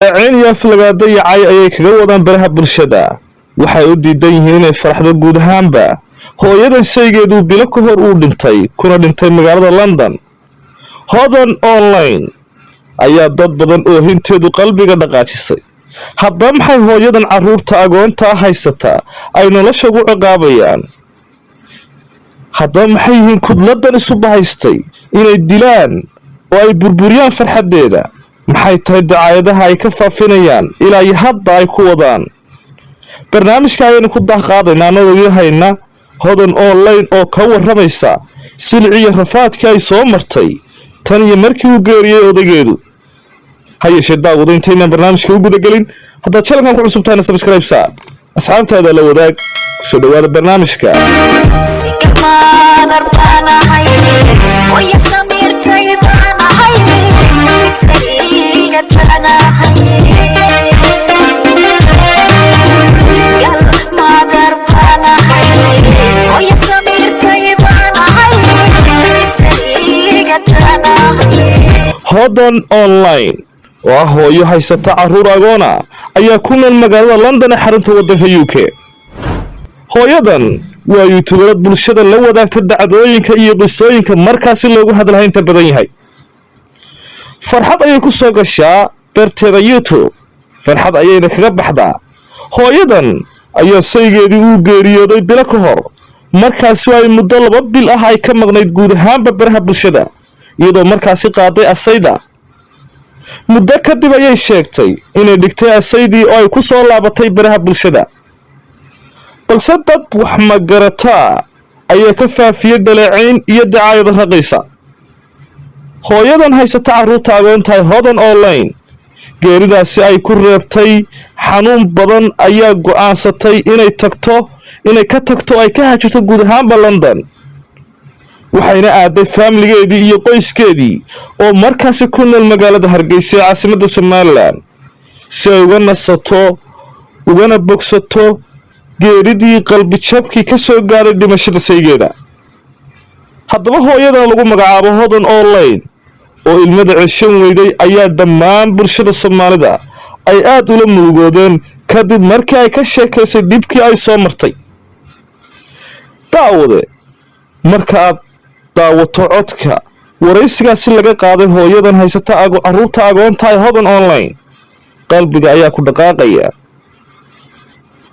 عين aflagaada yacay ayay kaga wadaan baraha bulshada waxay u diidan yihiin inay faraxdo guud ahaanba hooyadan shaygeedu bilo ka hor uu dhintay kuna dhintay magaalada London hodan online ayaa dad badan oo hinteedu qalbiga dhaqaajisay haddaba maxay hooyadan caruurta agoonta haysata ay nolosha ugu ciqaabayaan haddaba maxay yihiin kudladan isu bahaystay inay dilaan oo ay burburiyaan farxadeeda maxay tahay dacaayadaha ay ka faafinayaan ilaa iyo hadda ay ku wadaan barnaamijka ayaynu ku daaqaadaynaa anagoo hayna hodan online oo ka waramaysa silciya rafaadka ay soo martay tan iyo markii uu geeriyay odageedu hayeeshee daawada intaynan barnaamijka u gudagelin haddaad channelkan ku cusub tahayna subscribe saa asxaabtaada la wadaag soo dhawaada barnaamijka hodan online oo ah hooyo haysata caruur agoona ayaa ku nool magaalada London ee xarunta waddanka UK hooyadan waa youtuberad bulshada la wadaagta dhacdooyinka iyo qisooyinka markaasi loogu hadalhaynta badan yahay farxad ayay ku soo gashaa barteeda YouTube farxad ayayna kaga baxdaa hooyadan ayaa saygeedii uu geeriyooday bilo ka hor markaasi ay muddo 2 bil ah ay ka maqnayd guud ahaanba baraha bulshada iyadoo markaasi qaaday asayda muddo kadib ayay sheegtay inay dhigtay asaydii oo ay ku soo laabatay baraha bulshada balse dad wax magarataa ayaa ka faafiyay dhaleecayn iyo dacaayado raqiisa hooyadan haysata caruurta agoonta hodan online geeridaasi ay ku reebtay xanuun badan ayaa go'aansatay inay ka tagto ay ka hajirto guud ahaanba London waxayna aaday family-geedii iyo qoyskeedii oo markaasi ku nool magaalada Hargeysa ee caasimadda Somaliland si ay uga nasato ugana bogsato geeridii qalbi jabkii ka soo gaaray dhimashada saygeeda haddaba hooyadan lagu magacaabo hodan online oo ilmada ceshan weyday ayaa dhammaan bulshada Soomaalida ay aad ula murugoodeen kadib markii ay ka sheekaysay dhibkii ay soo martay daawade marka daawato codka waraysigaasi laga qaaday hooyadan haysata caruurta agoonta hodan online qalbiga ayaa ku dhaqaaqaya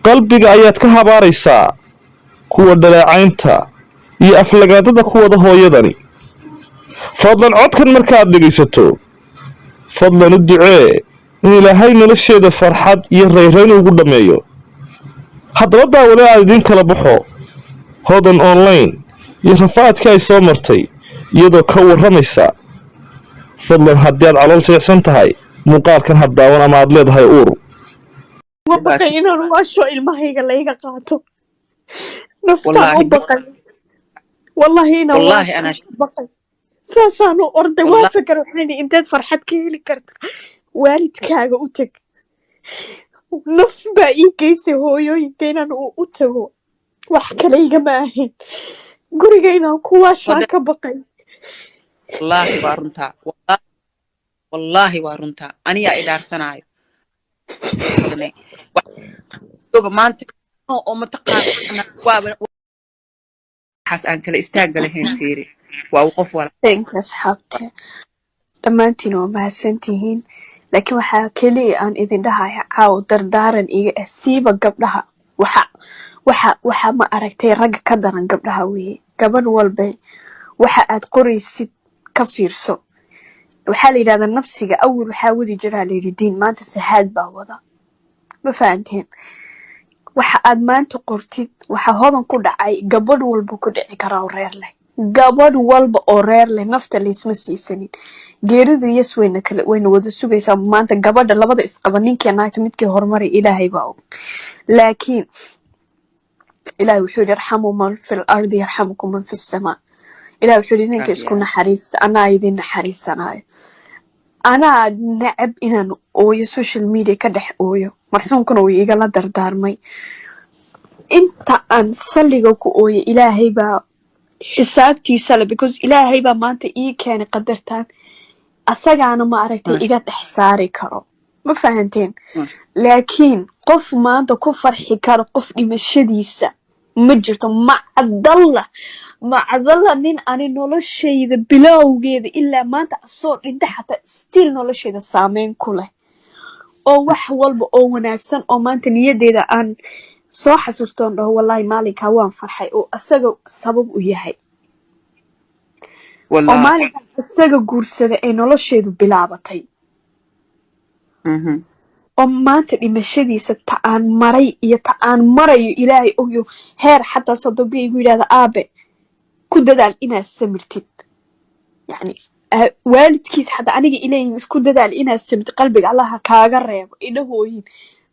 qalbiga ayaad ka habaaraysaa kuwa dhaleecaynta iyo aflagaadada ku wada hooyadani fadlan codkan markaad dhegaysato fadlan u ducee in Ilaahay nolosheeda farxad iyo reerayn ugu dhameeyo haddaba daawada aan idin kala baxo hodan online iyo rafaadka ay soo martay iyadoo ka waramaysa fadlan haddii aad calool jeexsan tahay muuqaalkan habdaawan ama aad leedahay uur baqay inaan waasho ilmahayga layga qaato naftaan u baqay wallahi inaan baqay saasaanu orday waa fikir waxaan inteed farxad ka heli karta waalidkaaga u tag naf baa ii geysay hooyooyinka inaan u tago wax kale igama ahayn guriga inaan ku waashaa ka baqay wallahi waa runtaa aniga idaarsanayo maanta oo mataqaana waxaas aan kala istaaga lahayn fiiri waa qof wala asxaabta dhammaantiin waa mahadsantihiin laakiin waxaa kaliya aan idin dhahaya caaw dardaaran iga ah siiba gabdhaha waxa ma aragtay ragga ka daran gabdhaha weeye gabadh walba waxa aad qoraysid ka fiirso waxaa la yiraahdaa nafsiga awal waxaa wadi jiraa la yiri diin maanta sahaad baa wada ma fahanteen waxa aad maanta qortid waxa hodan ku dhacay gabadh walba ku dhici karaa reer leh gabadh walba oo reer leh nafta leesma siisanin geeridu yasweyna kale wayna wada sugaysaa maanta gabadha labada isqaba ninkii naagta midkii horumar Ilaahay baa og laakiin Ilaahay wuxuu yarxamu man fil ardi yarhamukum man fis samaa Ilaahay wuxuu idinka isku naxariista ana idin naxariisanayo ana nacab inaan ooyo social media ka dhex ooyo marxuumkuna uu iga la dardaarmay inta aan saliga ku ooyo Ilaahay baa xisaabtiisa la because Ilaahay baa maanta ii keenay qadartan asagaana ma aragtay iga dhex saari karo ma fahanteen Masha. laakiin qof maanta ku farxi karo qof dhimashadiisa ma jirto macdalla nin ani noloshayda bilowgeeda ilaa maanta asoo dhinta xataa stiil noloshayda saameyn ku leh oo wax walba oo wanaagsan oo maanta niyadeeda aan soo xasuustoon dhaho wallahi maalinkaa waan farxay oo asaga sabab u yahay oo Wallahi. maalinkaa asaga guursaday ay nolosheedu bilaabatay oo maanta dhimashadiisa ta aan maray iyo ta aan marayo ilaahay ogyo heer xataa sodoga igu yidhahda aabe ku dadaal inaad samirtid yani waalidkiis xataa aniga ileeyihin isku dadaal inaad samirtid qalbiga allaha kaaga reebo idhahooyin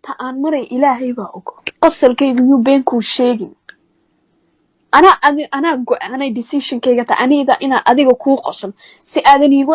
ta aan maray ilaahay baa og qosalkayga yuu beenkuu sheegin anaa go-aanay decisionkayga ta anida inaa adiga kuu qoson si aadan iigu